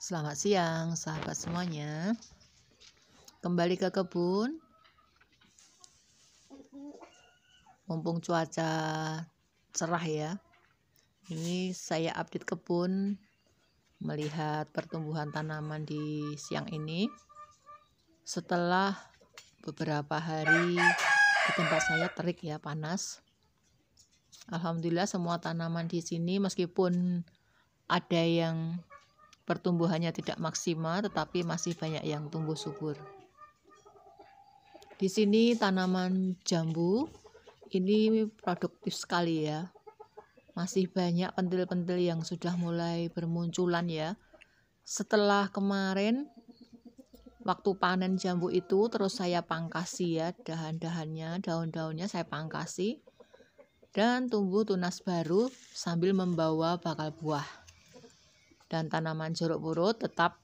Selamat siang, sahabat semuanya. Kembali ke kebun, mumpung cuaca cerah ya. Ini saya update kebun, melihat pertumbuhan tanaman di siang ini. Setelah beberapa hari di tempat saya terik ya, panas. Alhamdulillah semua tanaman di sini meskipun ada yang pertumbuhannya tidak maksimal, tetapi masih banyak yang tumbuh subur. Di sini tanaman jambu ini produktif sekali ya. Masih banyak pentil-pentil yang sudah mulai bermunculan ya. Setelah kemarin waktu panen jambu itu terus saya pangkasi ya, dahan-dahannya, daun-daunnya saya pangkasi dan tumbuh tunas baru sambil membawa bakal buah. Dan tanaman jeruk purut tetap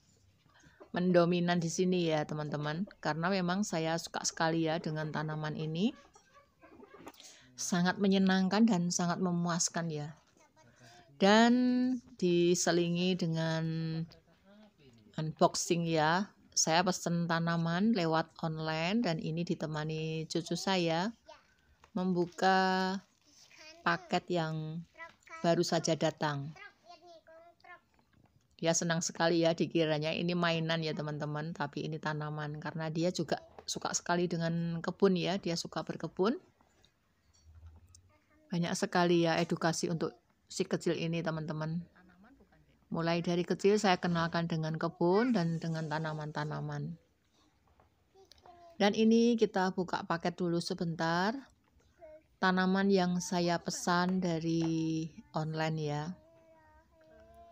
mendominan di sini ya teman-teman, karena memang saya suka sekali ya dengan tanaman ini. Sangat menyenangkan dan sangat memuaskan ya. Dan diselingi dengan unboxing ya. Saya pesen tanaman lewat online dan ini ditemani cucu saya membuka paket yang baru saja datang. Dia senang sekali ya, dikiranya ini mainan ya teman-teman, tapi ini tanaman karena dia juga suka sekali dengan kebun ya, dia suka berkebun. Banyak sekali ya edukasi untuk si kecil ini teman-teman. Mulai dari kecil saya kenalkan dengan kebun dan dengan tanaman-tanaman. Dan ini kita buka paket dulu sebentar. Tanaman yang saya pesan dari online ya.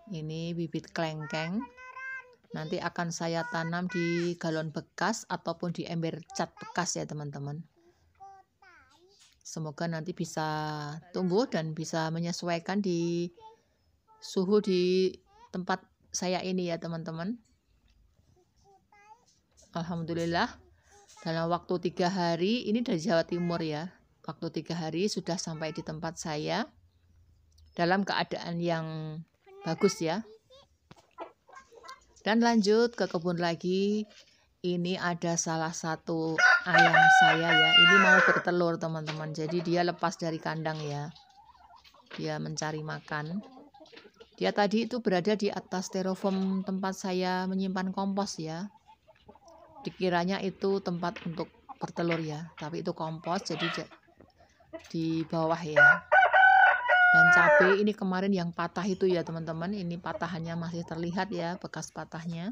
Ini bibit kelengkeng. Nanti akan saya tanam di galon bekas ataupun di ember cat bekas ya teman-teman. Semoga nanti bisa tumbuh dan bisa menyesuaikan di suhu di tempat saya ini ya teman-teman. Alhamdulillah dalam waktu 3 hari, ini dari Jawa Timur ya. Waktu 3 hari sudah sampai di tempat saya dalam keadaan yang bagus ya. Dan lanjut ke kebun lagi. Ini ada salah satu ayam saya ya. Ini mau bertelur teman-teman. Jadi dia lepas dari kandang ya. Dia mencari makan. Dia tadi itu berada di atas styrofoam tempat saya menyimpan kompos ya. Dikiranya itu tempat untuk bertelur ya. Tapi itu kompos, jadi di bawah ya. Dan cabai ini kemarin yang patah itu ya teman-teman. Ini patahannya masih terlihat ya, bekas patahnya.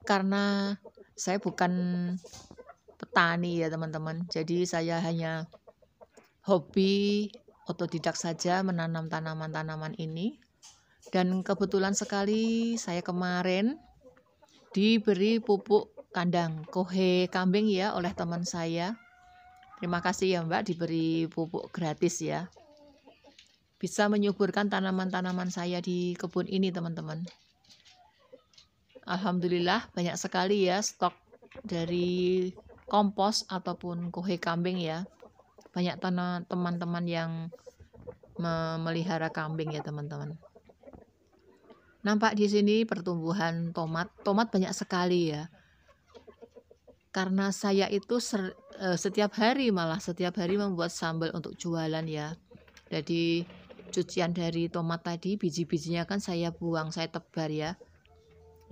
Karena saya bukan petani ya teman-teman. Jadi saya hanya hobi otodidak saja menanam tanaman-tanaman ini. Dan kebetulan sekali saya kemarin diberi pupuk kandang kohe kambing ya oleh teman saya. Terima kasih ya Mbak, diberi pupuk gratis ya. Bisa menyuburkan tanaman-tanaman saya di kebun ini teman-teman. Alhamdulillah banyak sekali ya stok dari kompos ataupun kohe kambing ya. Banyak teman-teman yang memelihara kambing ya teman-teman. Nampak di sini pertumbuhan tomat. Tomat banyak sekali ya. Karena saya itu setiap hari membuat sambal untuk jualan ya. Jadi cucian dari tomat tadi, biji-bijinya kan saya buang, saya tebar ya.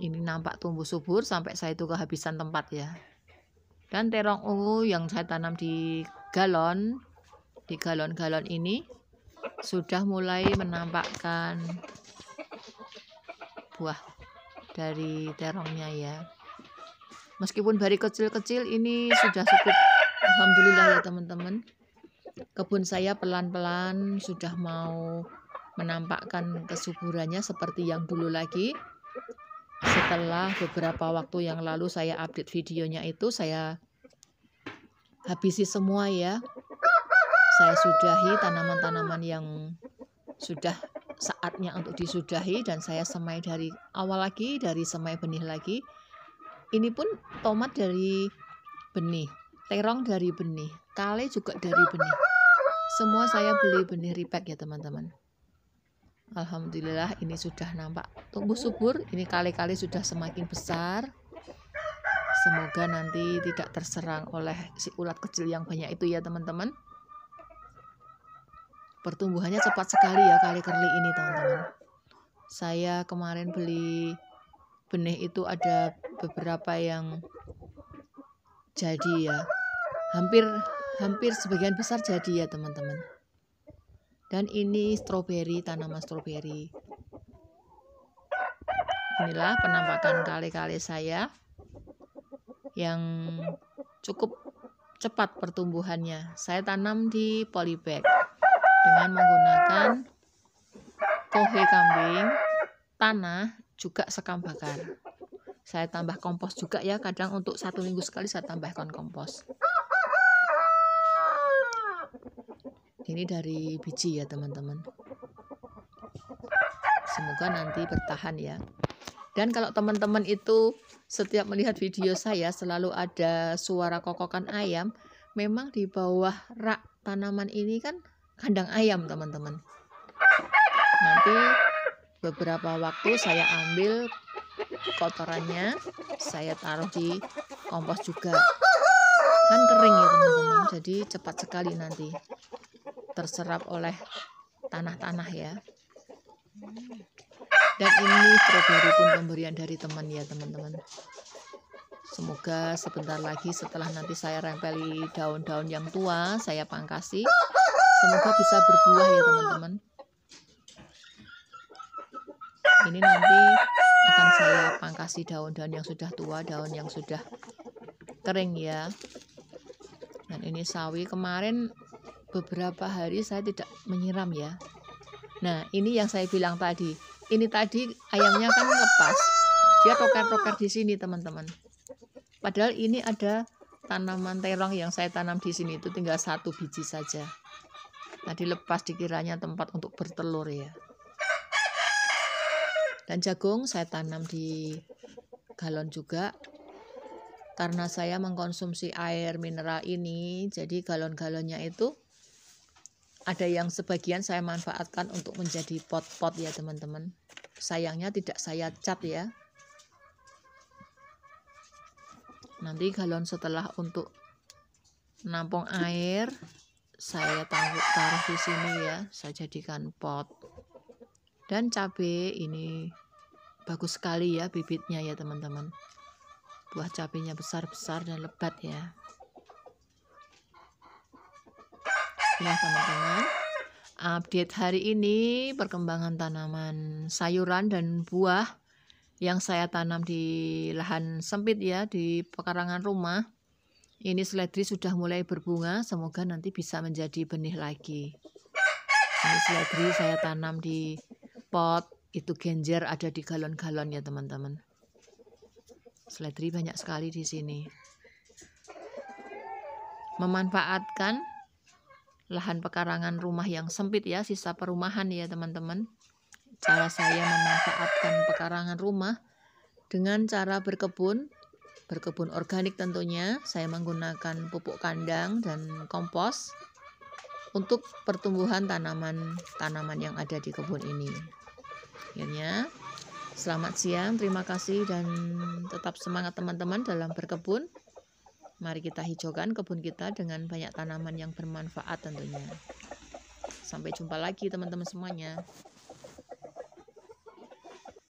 Ini nampak tumbuh subur sampai saya itu kehabisan tempat ya. Dan terong ungu yang saya tanam di galon-galon ini sudah mulai menampakkan buah dari terongnya ya. Meskipun baru kecil-kecil ini sudah cukup. Alhamdulillah ya teman-teman. Kebun saya pelan-pelan sudah mau menampakkan kesuburannya seperti yang dulu lagi. Setelah beberapa waktu yang lalu saya update videonya itu, saya habisi semua ya. Saya sudahi tanaman-tanaman yang sudah saatnya untuk disudahi dan saya semai dari awal lagi, dari semai benih lagi. Ini pun tomat dari benih, terong dari benih, kale juga dari benih. Semua saya beli benih repack ya teman-teman. Alhamdulillah ini sudah nampak tumbuh subur. Ini kali-kali sudah semakin besar. Semoga nanti tidak terserang oleh si ulat kecil yang banyak itu ya teman-teman. Pertumbuhannya cepat sekali ya kali kerli ini teman-teman. Saya kemarin beli benih itu ada beberapa yang jadi ya. Hampir sebagian besar jadi ya teman-teman. Dan ini stroberi, tanaman stroberi. Inilah penampakan kali-kali saya yang cukup cepat pertumbuhannya. Saya tanam di polybag dengan menggunakan kohe kambing, tanah, juga sekam bakar. Saya tambah kompos juga ya, kadang untuk 1 minggu sekali saya tambahkan kompos. Ini dari biji ya teman-teman. Semoga nanti bertahan ya. Dan kalau teman-teman itu setiap melihat video saya selalu ada suara kokokan ayam, memang di bawah rak tanaman ini kan kandang ayam teman-teman. Nanti beberapa waktu saya ambil kotorannya, saya taruh di kompos juga. Kan kering ya teman-teman, jadi cepat sekali nanti terserap oleh tanah-tanah ya. Dan ini stroberi pun pemberian dari teman ya teman-teman. Semoga sebentar lagi setelah nanti saya rempeli daun-daun yang tua, saya pangkasi. Semoga bisa berbuah ya teman-teman. Ini nanti akan saya pangkasi daun-daun yang sudah tua, daun yang sudah kering ya. Dan ini sawi, kemarin beberapa hari saya tidak menyiram ya. Nah ini yang saya bilang tadi. Ini tadi ayamnya kan lepas, dia roker-roker di sini teman-teman. Padahal ini ada tanaman terong yang saya tanam di sini itu tinggal 1 biji saja. Tadi lepas dikiranya tempat untuk bertelur ya. Dan jagung saya tanam di galon juga. Karena saya mengkonsumsi air mineral ini, jadi galon-galonnya itu ada yang sebagian saya manfaatkan untuk menjadi pot-pot ya teman-teman. Sayangnya tidak saya cat ya. Nanti galon setelah untuk nampung air saya taruh di sini ya. Saya jadikan pot. Dan cabai ini bagus sekali ya bibitnya ya teman-teman. Buah cabenya besar-besar dan lebat ya. Nah teman-teman, update hari ini perkembangan tanaman sayuran dan buah yang saya tanam di lahan sempit ya, di pekarangan rumah. Ini seledri sudah mulai berbunga, semoga nanti bisa menjadi benih lagi. Ini seledri saya tanam di pot, itu genjer ada di galon-galon ya teman-teman. Seledri banyak sekali di sini. Memanfaatkan lahan pekarangan rumah yang sempit ya, sisa perumahan ya teman-teman. Cara saya memanfaatkan pekarangan rumah dengan cara berkebun organik tentunya. Saya menggunakan pupuk kandang dan kompos untuk pertumbuhan tanaman yang ada di kebun ini. Akhirnya, selamat siang, terima kasih dan tetap semangat teman-teman dalam berkebun. Mari kita hijaukan kebun kita dengan banyak tanaman yang bermanfaat tentunya. Sampai jumpa lagi teman-teman semuanya.